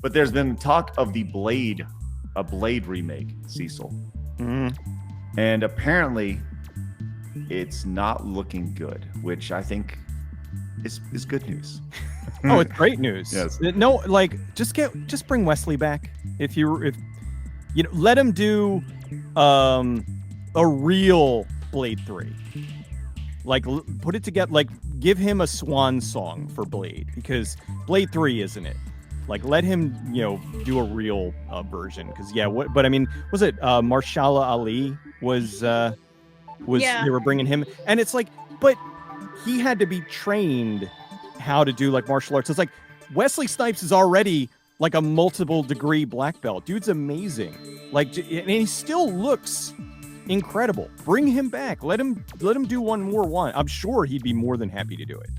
But there's been talk of a Blade remake, Cecil. And apparently it's not looking good, which I think is good news. Oh, it's great news. Yes. No, like just bring Wesley back. If let him do a real Blade 3. Like put it together, like give him a swan song for Blade, because Blade 3 isn't it. Like let him, do a real version, because but I mean, was it Marshala Ali was they were bringing him, and it's like, but he had to be trained how to do like martial arts. It's like Wesley Snipes is already like a multiple degree black belt. Dude's amazing. Like, and he still looks incredible. Bring him back. Let him do one more. I'm sure he'd be more than happy to do it.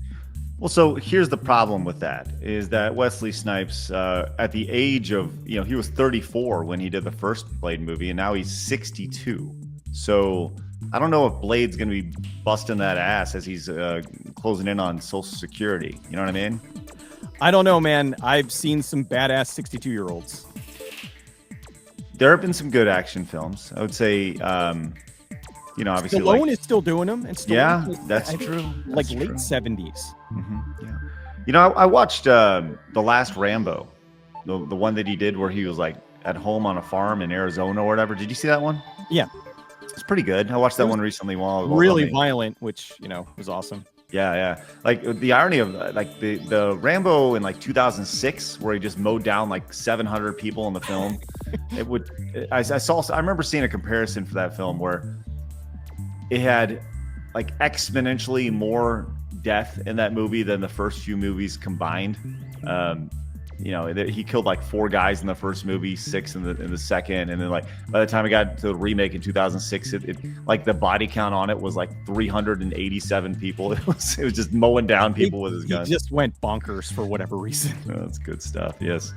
Well, so here's the problem with that, is that Wesley Snipes, at the age of, he was 34 when he did the first Blade movie, and now he's 62. So I don't know if Blade's going to be busting that ass as he's closing in on Social Security. You know what I mean? I don't know, man. I've seen some badass 62-year-olds. There have been some good action films. I would say, obviously, Stallone is still doing them. And that's true. Like late 70s. Mm-hmm. Yeah. I watched the last Rambo, the one that he did where he was like at home on a farm in Arizona or whatever. Did you see that one? Yeah. It's pretty good. I watched that one recently while really violent, which, was awesome. Yeah. Like the irony of like the Rambo in like 2006, where he just mowed down like 700 people in the film. I remember seeing a comparison for that film where it had like exponentially more death in that movie than the first few movies combined. He killed like 4 guys in the first movie, 6 in the second, and then like by the time it got to the remake in 2006, it like the body count on it was like 387 people. It was just mowing down people with his gun. He just went bonkers for whatever reason. Oh, that's good stuff. Yes.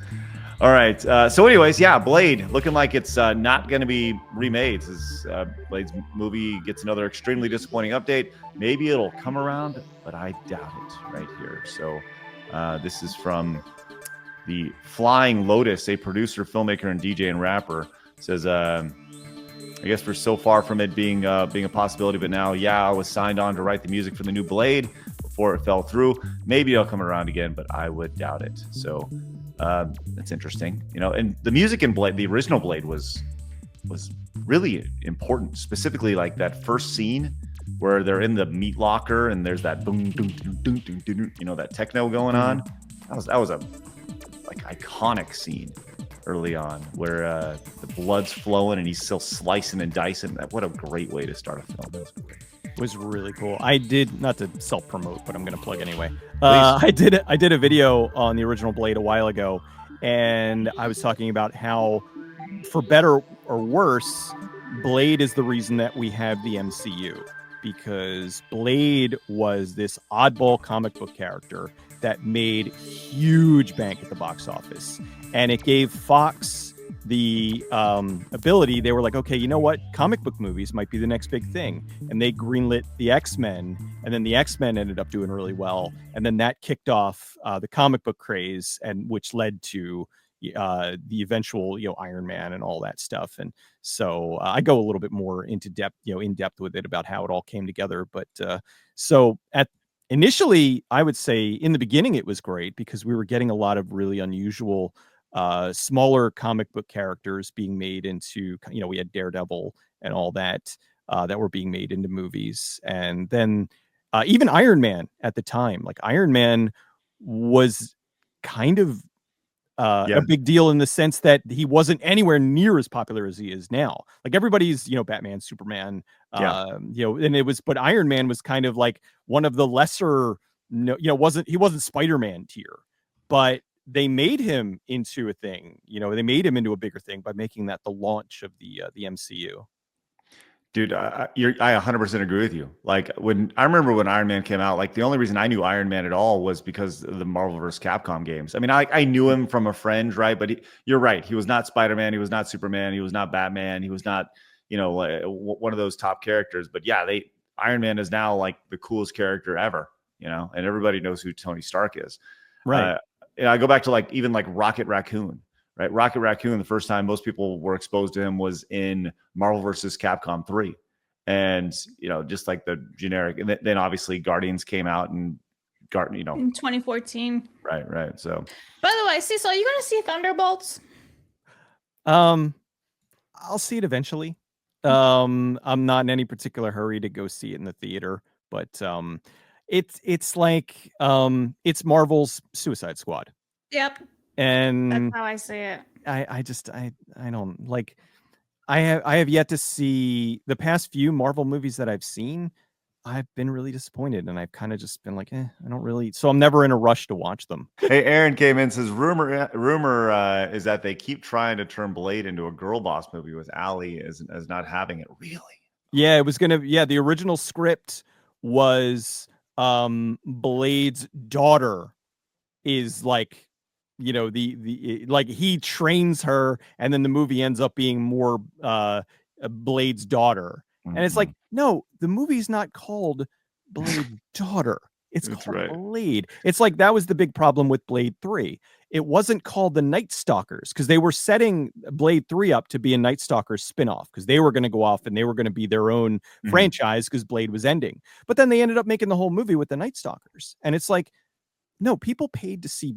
All right. So anyways, Blade looking like it's not going to be remade. This Blade's movie gets another extremely disappointing update. Maybe it'll come around, but I doubt it right here. So this is from the Flying Lotus, a producer, filmmaker, and DJ and rapper. Says, I guess we're so far from it being a possibility, but now, I was signed on to write the music for the new Blade before it fell through. Maybe it'll come around again, but I would doubt it. So that's interesting, and the music in Blade, the original Blade, was really important, specifically like that first scene where they're in the meat locker and there's that boom, boom, boom, boom, boom, that techno going on. That was a like iconic scene early on where the blood's flowing and he's still slicing and dicing. What a great way to start a film. That was great. Was really cool. I did, not to self-promote, but I'm going to plug anyway. I did a video on the original Blade a while ago, and I was talking about how, for better or worse, Blade is the reason that we have the MCU, because Blade was this oddball comic book character that made huge bank at the box office, and it gave Fox the ability. They were like, okay, you know what, comic book movies might be the next big thing, and they greenlit the X-Men, and then the X-Men ended up doing really well, and then that kicked off the comic book craze, and which led to the eventual Iron Man and all that stuff. And so I go a little bit more in depth with it about how it all came together. But initially, I would say in the beginning it was great because we were getting a lot of really unusual smaller comic book characters being made into, we had Daredevil and all that that were being made into movies. And then even Iron Man at the time, like Iron Man was kind of a big deal in the sense that he wasn't anywhere near as popular as he is now. Like everybody's, Batman, Superman, and it was, but Iron Man was kind of like one of the lesser, he wasn't Spider-Man tier, but they made him into a thing. They made him into a bigger thing by making that the launch of the MCU. Dude, I 100% agree with you. Like I remember when Iron Man came out, like the only reason I knew Iron Man at all was because of the Marvel vs. Capcom games. I mean, I knew him from a friend, right? But you're right. He was not Spider-Man. He was not Superman. He was not Batman. He was not, one of those top characters. But Iron Man is now like the coolest character ever, and everybody knows who Tony Stark is. Right. and I go back to like even like Rocket Raccoon, right? Rocket Raccoon, the first time most people were exposed to him was in Marvel versus Capcom 3. And, just like the generic, and then obviously Guardians came out and in 2014. Right. So, by the way, Cecil, are you going to see Thunderbolts? I'll see it eventually. I'm not in any particular hurry to go see it in the theater, but it's like it's Marvel's Suicide Squad. Yep. And that's how I see it. I don't like. I have yet to see the past few Marvel movies that I've seen. I've been really disappointed, and I've kind of just been like, I don't really. So I'm never in a rush to watch them. Hey, Aaron came in and says rumor is that they keep trying to turn Blade into a girl boss movie with Allie as not having it. Really? Yeah, it was gonna. Yeah, the original script was Blade's daughter is like, the like he trains her, and then the movie ends up being more Blade's daughter. And it's like, no, the movie's not called Blade's daughter. It's called Blade. It's like that was the big problem with Blade 3. It wasn't called the Night Stalkers because they were setting Blade 3 up to be a Night Stalkers spinoff because they were going to go off and they were going to be their own franchise because Blade was ending. But then they ended up making the whole movie with the Night Stalkers. And it's like, no, people paid to see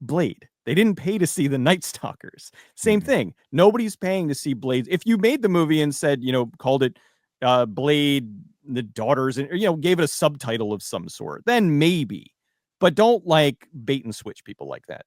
Blade. They didn't pay to see the Night Stalkers. Same thing. Nobody's paying to see Blade. If you made the movie and said, called it Blade, the daughters, and gave it a subtitle of some sort, then maybe. But don't like bait and switch people like that.